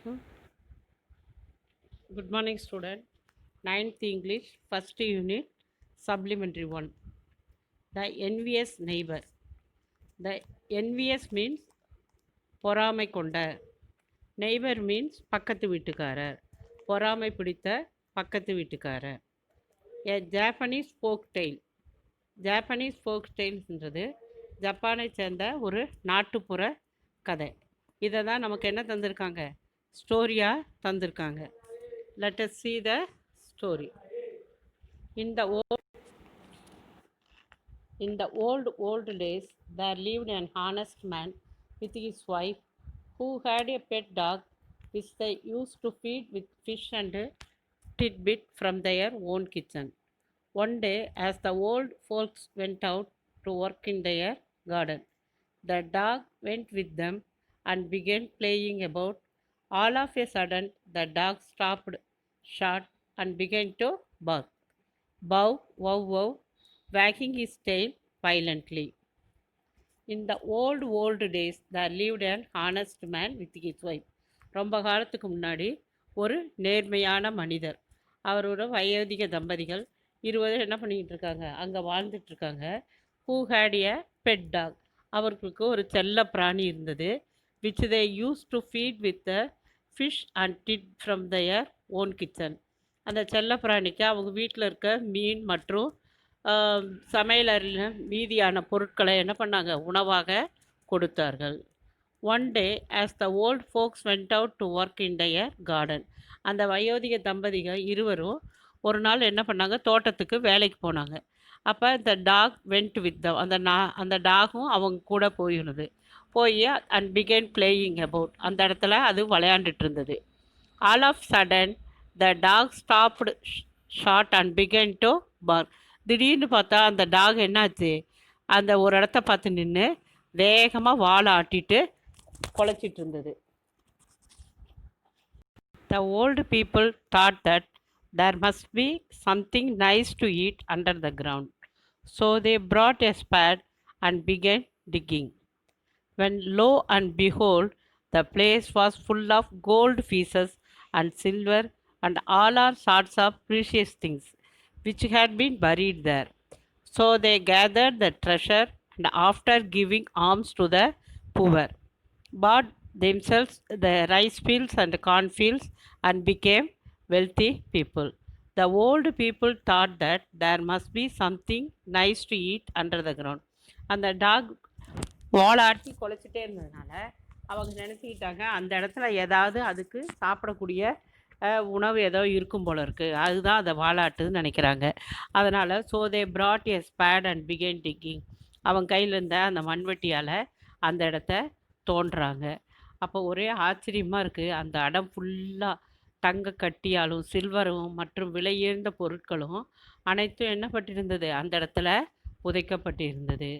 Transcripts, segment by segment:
Hmm. Good morning, student. Ninth English, first unit, supplementary one. The envious neighbor. The envious means பொறாமை கொண்ட. Neighbour means பக்கத்து வீட்டுக்காரர். பொறாமை பிடித்த பக்கத்து வீட்டுக்காரர். A Japanese folk tale. Japanese folk டெய்ல்ஸ்ன்றது ஜப்பானை சேர்ந்த ஒரு நாட்டுப்புற கதை. இதை தான் நமக்கு என்ன தந்திருக்காங்க, ஸ்டோரியாக தந்திருக்காங்க. Let us see the story. In the old days, there lived an honest man with his wife who had a pet dog which they used to feed with fish and tidbit from their own kitchen. One day, as the old folks went out to work in their garden, the dog went with them and began playing about. All of a sudden, the dog stopped short and began to bark. Bow, wow, wow, wagging his tail violently. In the old days, there lived an honest man with his wife. ரொம்ப காலத்துக்கு முன்னாடி ஒரு நேர்மையான மனிதர், அவரோட வயோதிக தம்பதிகள் இருவரும் என்ன பண்ணிக்கிட்டு இருக்காங்க, அங்கே வாழ்ந்துட்டு இருக்காங்க. Who had a pet dog, அவர்களுக்கு ஒரு செல்ல பிராணி இருந்தது. Which they used to feed with the fish and did from their own kitchen. அந்த செல்ல பிராணிக்கு அவங்க வீட்டில் இருக்க மீன் மற்றும் சமையலறையில் மீதியான பொருட்களை என்ன பண்ணாங்க, உணவாக கொடுத்தார்கள். One day as the old folks went out to work in their garden. அந்த வயோதிக தம்பதிகள் இருவரும் ஒரு நாள் என்ன பண்ணாங்க, தோட்டத்துக்கு வேலைக்கு போனாங்க. அப்போ இந்த டாக் வெண்ட் வித் தம், அந்த டாகும் அவங்க கூட போயிருந்தது. போய் அண்ட் பிகேன் பிளேயிங் அபவுட், அந்த இடத்துல அது விளையாண்டுட்டு இருந்தது. All of sudden the dog stopped short and began to bark. திடீர்னு பார்த்தா அந்த டாக் என்னாச்சு, அந்த ஒரு இடத்த பார்த்து நின்று வேகமாக வாழை ஆட்டிட்டு குலைச்சிட்டு இருந்தது. The old people thought that there must be something nice to eat under the ground. So they brought a spade and began digging. When lo and behold, the place was full of gold pieces and silver and all our sorts of precious things which had been buried there. So they gathered the treasure and after giving alms to the poor, bought themselves the rice fields and corn fields and became wealthy people. The old people thought that there must be something nice to eat under the ground. அந்த talk வாழாட்டி குலைச்சிட்டே இருந்ததுனால அவங்க நினச்சிக்கிட்டாங்க, அந்த இடத்துல ஏதாவது அதுக்கு சாப்பிடக்கூடிய உணவு ஏதோ இருக்கும் போல இருக்குது, அதுதான் அதை வாழாட்டுன்னு நினைக்கிறாங்க. அதனால் so they brought a spade and began digging. அவன் கையில் இருந்த அந்த மண்வெட்டியால் அந்த இடத்த தோன்றுறாங்க. அப்போ ஒரே ஆச்சரியமாக இருக்குது. அந்த இடம் ஃபுல்லாக தங்க கட்டியாலும் சில்வரும் மற்றும் விலையுயர்ந்த பொருட்களும் அனைத்தும் என்ன பட்டிருந்தது, அந்த இடத்துல புதைக்கப்பட்டிருந்தது.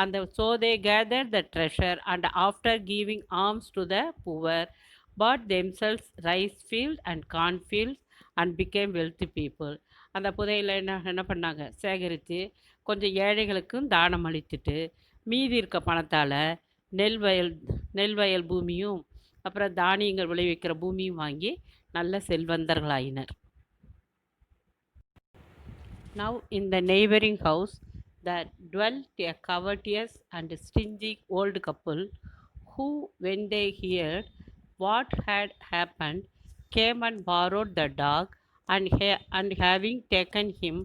அந்த so they gathered the treasure and after giving alms to the poor bought themselves rice field and corn fields and became wealthy people. அந்த புதையில என்ன என்ன பண்ணாங்க, சேகரித்து கொஞ்சம் ஏழைகளுக்கும் தானம் அளித்துட்டு மீதி இருக்க பணத்தால் நெல் வயல் பூமியும் அப்புறம் தானியங்கள் விளைவிக்கிற பூமியும் வாங்கி நல்ல செல்வந்தர்களாயினர். Now in the neighboring house there dwelt a covetous and stingy old couple who, when they heard what had happened, came and borrowed the dog and having taken him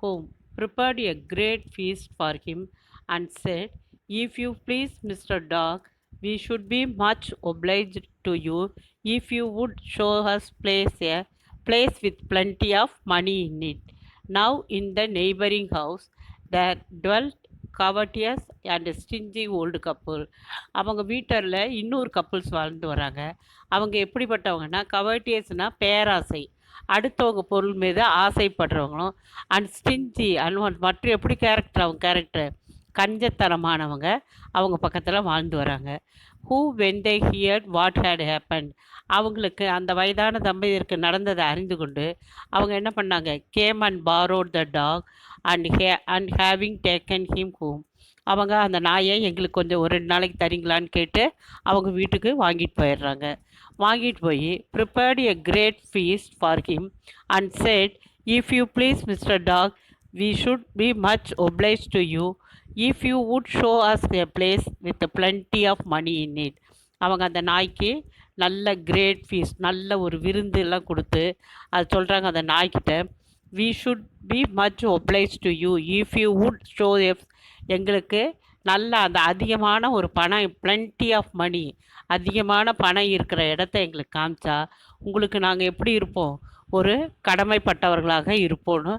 home, prepared a great feast for him and said, "If you please, Mr. Dog, we should be much obliged to you if you would show us a place with plenty of money in it." Now in the neighboring house there dwelt covetous and stingy old couple. அவங்க வீட்டில் இன்னொரு couples வாழ்ந்து வராங்க. அவங்க எப்படிப்பட்டவங்கன்னா, கவர்டியஸ்னால் பேராசை, அடுத்தவங்க பொருள் மீது ஆசைப்படுறவங்களும், அண்ட் ஸ்டிஞ்சி அண்ட் மற்றும் எப்படி கேரக்டர், அவங்க கேரக்டர் கஞ்சத்தனமானவங்க அவங்க பக்கத்தில் வாழ்ந்து வராங்க. Who when they heard what had happen, அவங்களுக்கு அந்த வயதான தம்பதியருக்கு நடந்ததை அறிந்து கொண்டு அவங்க என்ன பண்ணாங்க, came and borrowed the dog and having taken him home, அவங்க அந்த நாயை எங்களுக்கு கொஞ்சம் ஒரு 2 நாளைக்கு தரீங்களான்னு கேட்டு அவங்க வீட்டுக்கு வாங்கிட்டு போயிடுறாங்க. வாங்கிட்டு போய் prepared a great feast for him and said, if you please mister dog, we should be much obliged to you if you would show us a place with plenty of money in it. அவங்க அந்த நாய்க்கு நல்ல great fees, நல்ல ஒரு விருந்து எல்லாம் கொடுத்து அது சொல்கிறாங்க அந்த நாய்க்கிட்ட, we should be much obliged to you if you would show எஃப், எங்களுக்கு நல்ல அந்த அதிகமான ஒரு பணம், plenty ஆஃப் மணி, அதிகமான பணம் இருக்கிற இடத்த எங்களுக்கு காமிச்சா உங்களுக்கு நாங்கள் எப்படி இருப்போம், ஒரு கடமைப்பட்டவர்களாக இருப்போன்னு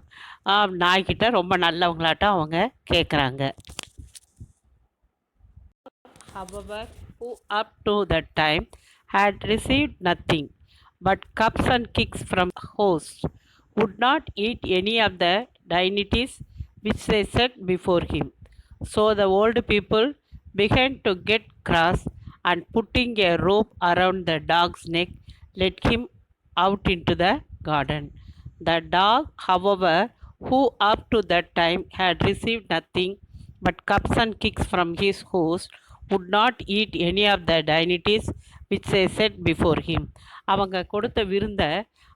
நாய்கிட்ட ரொம்ப நல்லவங்களாட்டம் அவங்க கேட்குறாங்க. However, who up to that time had received nothing but cups and kicks from hosts, would not eat any of the dignities which they set before him. So the old people began to get cross, and putting a rope around the dog's neck, led him out into the garden. The dog, however, who up to that time had received nothing but cups and kicks from his host, would not eat any of the dignities which they set before him. அவங்க கொடுத்த விருந்தை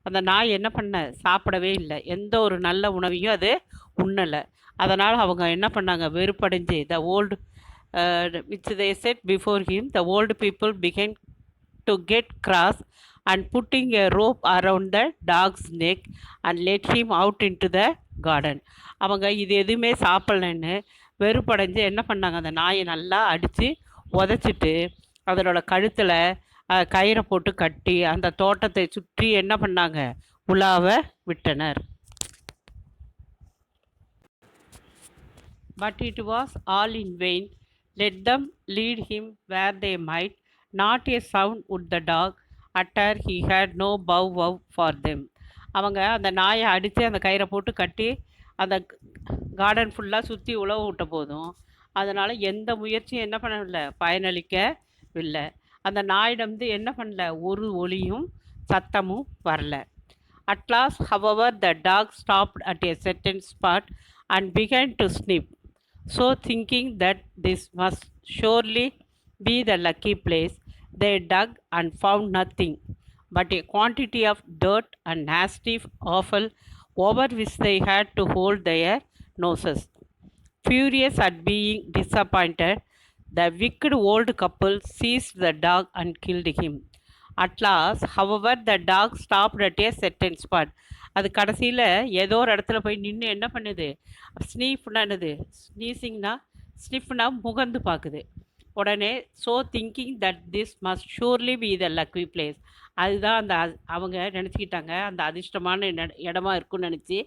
அந்த நாய் என்ன பண்ண, சாப்பிடவே இல்லை. எந்த ஒரு நல்ல உணவையும் அது உண்ணலை. அதனால் அவங்க என்ன பண்ணாங்க, வெறுப்படைஞ்சு, the old which they set before him, the old people began to get cross, and putting a rope around the dog's neck and let him out into the garden. அவங்க இது எதுவுமே சாப்பிட்லன்னு வெறுப்படைஞ்சு என்ன பண்ணாங்க, அந்த நாயை நல்லா அடித்து உதச்சிட்டு அதனோட கழுத்தில் கயிறை போட்டு கட்டி அந்த தோட்டத்தை சுற்றி என்ன பண்ணாங்க, உலாவ விட்டனர். But it was all in vain. Let them lead him where they might, not a sound would the dog utter, he had no bow wow for them. அவங்க அந்த நாயை அடித்து அந்த கயிறை போட்டு கட்டி அந்த கார்டன் ஃபுல்லாக சுற்றி உழவு விட்ட போதும் அதனால் எந்த முயற்சியும் என்ன பண்ணவில்லை, பயனளிக்கவில்லை. அந்த நாயிடம் என்ன பண்ணல, ஒரு ஒலியும் சத்தமும் வரல. At last, however, the dog stopped at a certain spot and began to sniff. So, thinking that this must surely be the lucky place, they dug and found nothing but a quantity of dirt and nasty offal over which they had to hold their noses. Furious at being disappointed, the wicked old couple seized the dog and killed him. At last, however, the dog stopped at a certain spot. அது கடைசியில் ஏதோ ஒரு இடத்துல போய் நின்று என்ன பண்ணுது, ஸ்னீஃப்னா என்னது, ஸ்னீசிங்னா ஸ்னிஃப்னா முகந்து பார்க்குது. உடனே so thinking that this must surely be the lucky place, அதுதான் அந்த அவங்க நினச்சிக்கிட்டாங்க அந்த அதிர்ஷ்டமான இடமா இருக்குன்னு நினச்சி,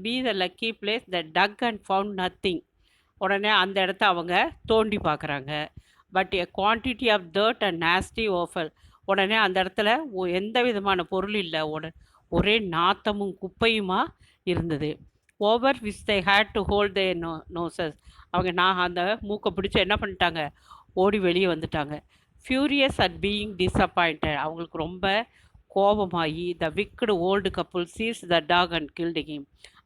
be the lucky place, they dug and found nothing. உடனே அந்த இடத்த அவங்க தோண்டி பார்க்குறாங்க. But a quantity of dirt and nasty offal, உடனே அந்த இடத்துல எந்த விதமான பொருள் இல்லை, ஒரே நாத்தமும் குப்பையுமா இருந்தது. Over which they had to hold their noses, அவங்க அந்த மூக்கை பிடிச்சி என்ன பண்ணிட்டாங்க, ஓடி வெளியே வந்துட்டாங்க. ஃபியூரியஸ் அட் பீயிங் டிஸப்பாயிண்டட், அவங்களுக்கு ரொம்ப கோபமாகி, the wicked old couple seize the dog and killed him,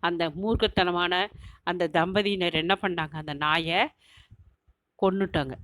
அந்த மூர்க்கத்தனமான அந்த தம்பதியினர் என்ன பண்ணாங்க, அந்த நாயை கொன்னுட்டாங்க.